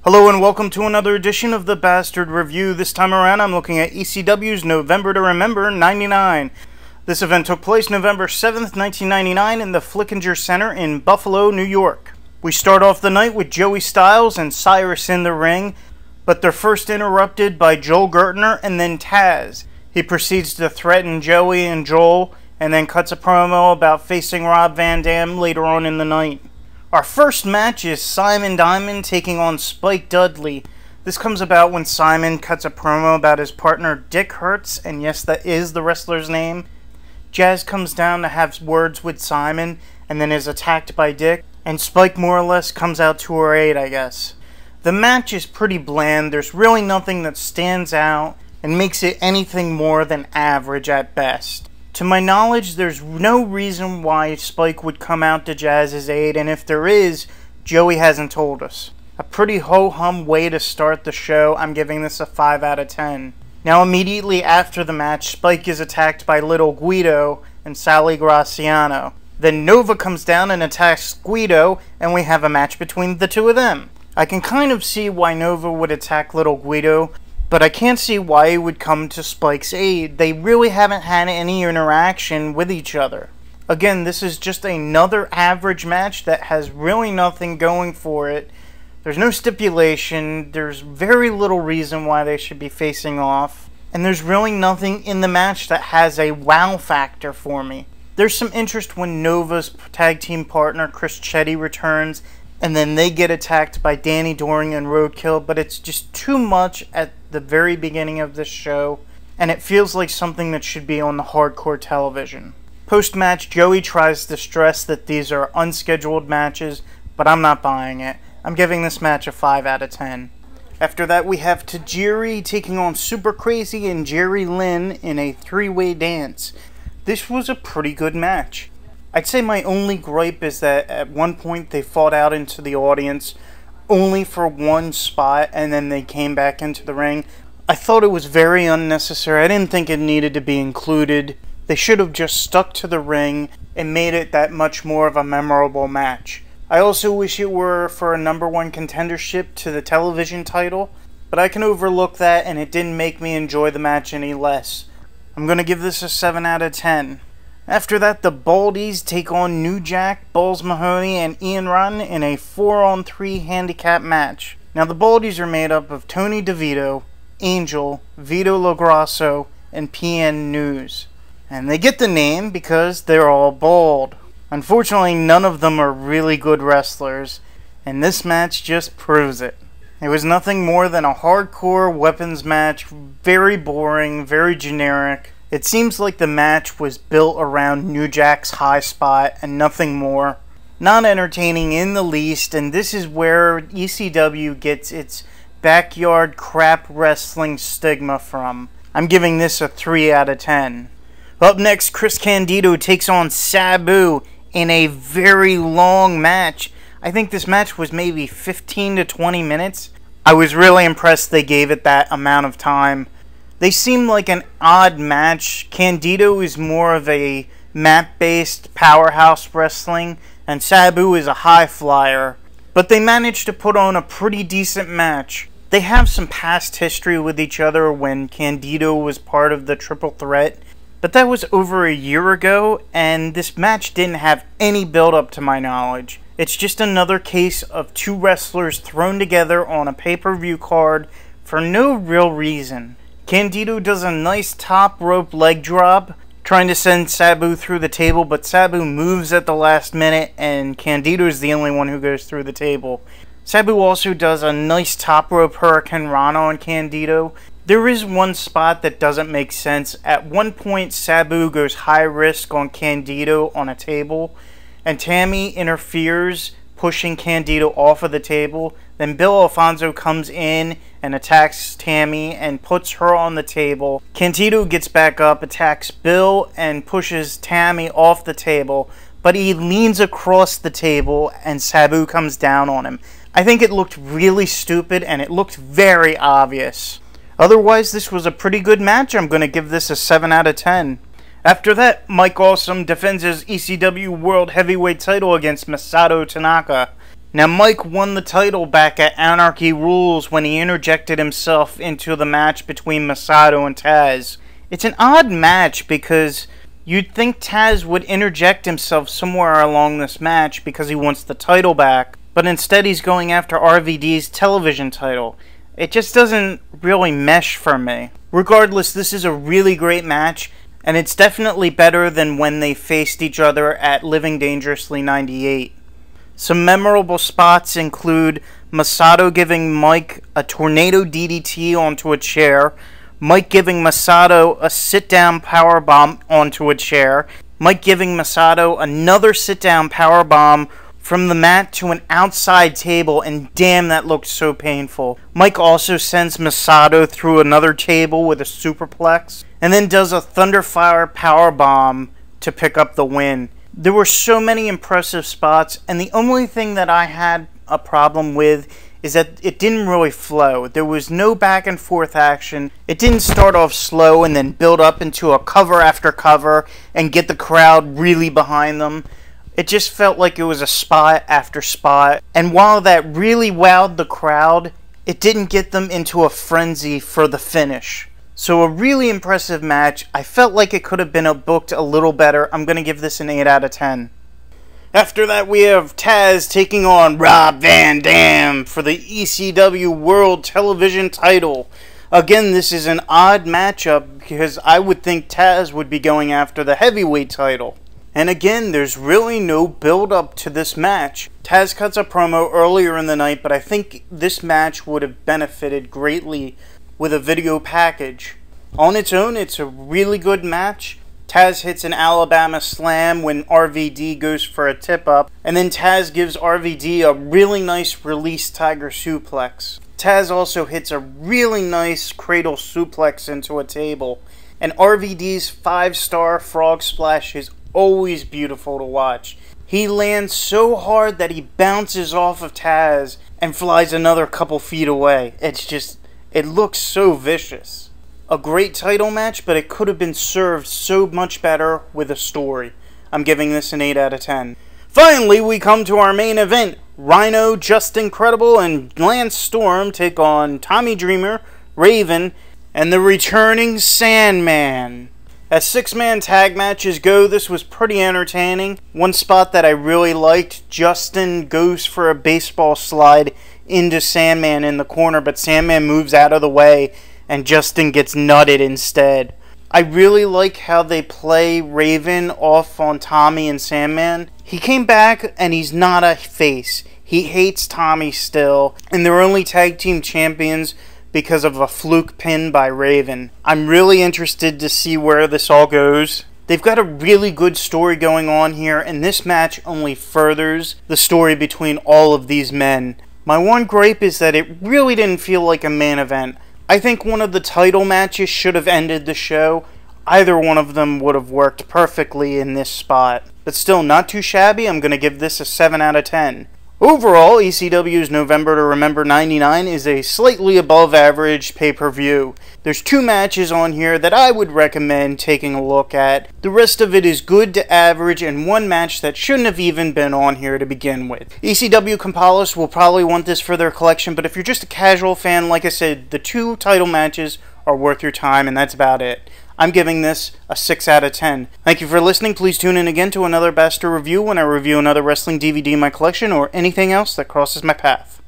Hello and welcome to another edition of the Bastard Review. This time around I'm looking at ECW's November to Remember 99. This event took place November 7th, 1999 in the Flickinger Center in Buffalo, New York. We start off the night with Joey Styles and Cyrus in the ring, but they're first interrupted by Joel Gertner and then Taz. He proceeds to threaten Joey and Joel and then cuts a promo about facing Rob Van Dam later on in the night. Our first match is Simon Diamond taking on Spike Dudley. This comes about when Simon cuts a promo about his partner Dick Hertz, and yes, that is the wrestler's name. Jazz comes down to have words with Simon, and then is attacked by Dick, and Spike more or less comes out to her aid, I guess. The match is pretty bland. There's really nothing that stands out and makes it anything more than average at best. To my knowledge, there's no reason why Spike would come out to Jazz's aid, and if there is, Joey hasn't told us. A pretty ho-hum way to start the show. I'm giving this a 5 out of 10. Now immediately after the match, Spike is attacked by Little Guido and Sally Graciano. Then Nova comes down and attacks Guido, and we have a match between the two of them. I can kind of see why Nova would attack Little Guido, but I can't see why he would come to Spike's aid. They really haven't had any interaction with each other. Again, this is just another average match that has really nothing going for it. There's no stipulation, there's very little reason why they should be facing off, and there's really nothing in the match that has a wow factor for me. There's some interest when Nova's tag team partner Chris Chetty returns, and then they get attacked by Danny Doring and Roadkill, but it's just too much at the very beginning of this show, and it feels like something that should be on the hardcore television. Post-match, Joey tries to stress that these are unscheduled matches, but I'm not buying it. I'm giving this match a 5 out of 10. After that, we have Tajiri taking on Super Crazy and Jerry Lynn in a three-way dance. This was a pretty good match. I'd say my only gripe is that at one point they fought out into the audience only for one spot and then they came back into the ring. I thought it was very unnecessary. I didn't think it needed to be included. They should have just stuck to the ring and made it that much more of a memorable match. I also wish it were for a #1 contendership to the television title, but I can overlook that and it didn't make me enjoy the match any less. I'm going to give this a 7 out of 10. After that, the Baldies take on New Jack, Balls Mahoney, and Ian Rotten in a 4-on-3 handicap match. Now, the Baldies are made up of Tony DeVito, Angel, Vito LoGrasso, and PN News. And they get the name because they're all bald. Unfortunately, none of them are really good wrestlers, and this match just proves it. It was nothing more than a hardcore weapons match, very boring, very generic. It seems like the match was built around New Jack's high spot and nothing more. Not entertaining in the least, and this is where ECW gets its backyard crap wrestling stigma from. I'm giving this a 3 out of 10. Up next, Chris Candido takes on Sabu in a very long match. I think this match was maybe 15 to 20 minutes. I was really impressed they gave it that amount of time. They seem like an odd match. Candido is more of a mat-based powerhouse wrestling, and Sabu is a high flyer. But they managed to put on a pretty decent match. They have some past history with each other when Candido was part of the Triple Threat, but that was over a year ago, and this match didn't have any build-up to my knowledge. It's just another case of two wrestlers thrown together on a pay-per-view card for no real reason. Candido does a nice top rope leg drop, trying to send Sabu through the table, but Sabu moves at the last minute, and Candido is the only one who goes through the table. Sabu also does a nice top rope Hurricane Rana on Candido. There is one spot that doesn't make sense. At one point, Sabu goes high risk on Candido on a table, and Tammy interferes, pushing Candido off of the table. Then Bill Alfonso comes in and attacks Tammy and puts her on the table. Candido gets back up, attacks Bill, and pushes Tammy off the table, but he leans across the table and Sabu comes down on him. I think it looked really stupid and it looked very obvious. Otherwise, this was a pretty good match. I'm going to give this a 7 out of 10. After that, Mike Awesome defends his ECW World Heavyweight title against Masato Tanaka. Now, Mike won the title back at Anarchy Rules when he interjected himself into the match between Masato and Taz. It's an odd match because you'd think Taz would interject himself somewhere along this match because he wants the title back, but instead he's going after RVD's television title. It just doesn't really mesh for me. Regardless, this is a really great match, and it's definitely better than when they faced each other at Living Dangerously 98. Some memorable spots include Masato giving Mike a tornado DDT onto a chair, Mike giving Masato a sit-down powerbomb onto a chair, Mike giving Masato another sit-down powerbomb from the mat to an outside table, and damn, that looked so painful. Mike also sends Masato through another table with a superplex, and then does a Thunderfire powerbomb to pick up the win. There were so many impressive spots, and the only thing that I had a problem with is that it didn't really flow. There was no back and forth action. It didn't start off slow and then build up into a cover after cover and get the crowd really behind them. It just felt like it was a spot after spot, and while that really wowed the crowd, it didn't get them into a frenzy for the finish. So a really impressive match. I felt like it could have been booked a little better. I'm going to give this an 8 out of 10. After that, we have Taz taking on Rob Van Dam for the ECW World Television title. Again, this is an odd matchup because I would think Taz would be going after the heavyweight title. And again, there's really no build-up to this match. Taz cuts a promo earlier in the night, but I think this match would have benefited greatly with a video package. On its own, it's a really good match. Taz hits an Alabama slam when RVD goes for a tip-up, and then Taz gives RVD a really nice release tiger suplex. Taz also hits a really nice cradle suplex into a table, and RVD's 5-star frog splash is always beautiful to watch. He lands so hard that he bounces off of Taz and flies another couple feet away. It looks so vicious. A great title match, but it could have been served so much better with a story. I'm giving this an 8 out of 10. Finally, we come to our main event. Rhino, Just Incredible, and Lance Storm take on Tommy Dreamer, Raven, and the returning Sandman. As 6-man tag matches go, this was pretty entertaining. One spot that I really liked, Justin goes for a baseball slide into Sandman in the corner, but Sandman moves out of the way and Justin gets nutted instead. I really like how they play Raven off on Tommy and Sandman. He came back and he's not a face. He hates Tommy still, and they're only tag team champions because of a fluke pin by Raven. I'm really interested to see where this all goes. They've got a really good story going on here, and this match only furthers the story between all of these men. My one gripe is that it really didn't feel like a main event. I think one of the title matches should have ended the show. Either one of them would have worked perfectly in this spot. But still, not too shabby. I'm going to give this a 7 out of 10. Overall, ECW's November to Remember 99 is a slightly above average pay-per-view. There's 2 matches on here that I would recommend taking a look at. The rest of it is good to average, and one match that shouldn't have even been on here to begin with. ECW Compilers will probably want this for their collection, but if you're just a casual fan, like I said, the 2 title matches are worth your time, and that's about it. I'm giving this a 6 out of 10. Thank you for listening. Please tune in again to another Bastard Review when I review another wrestling DVD in my collection or anything else that crosses my path.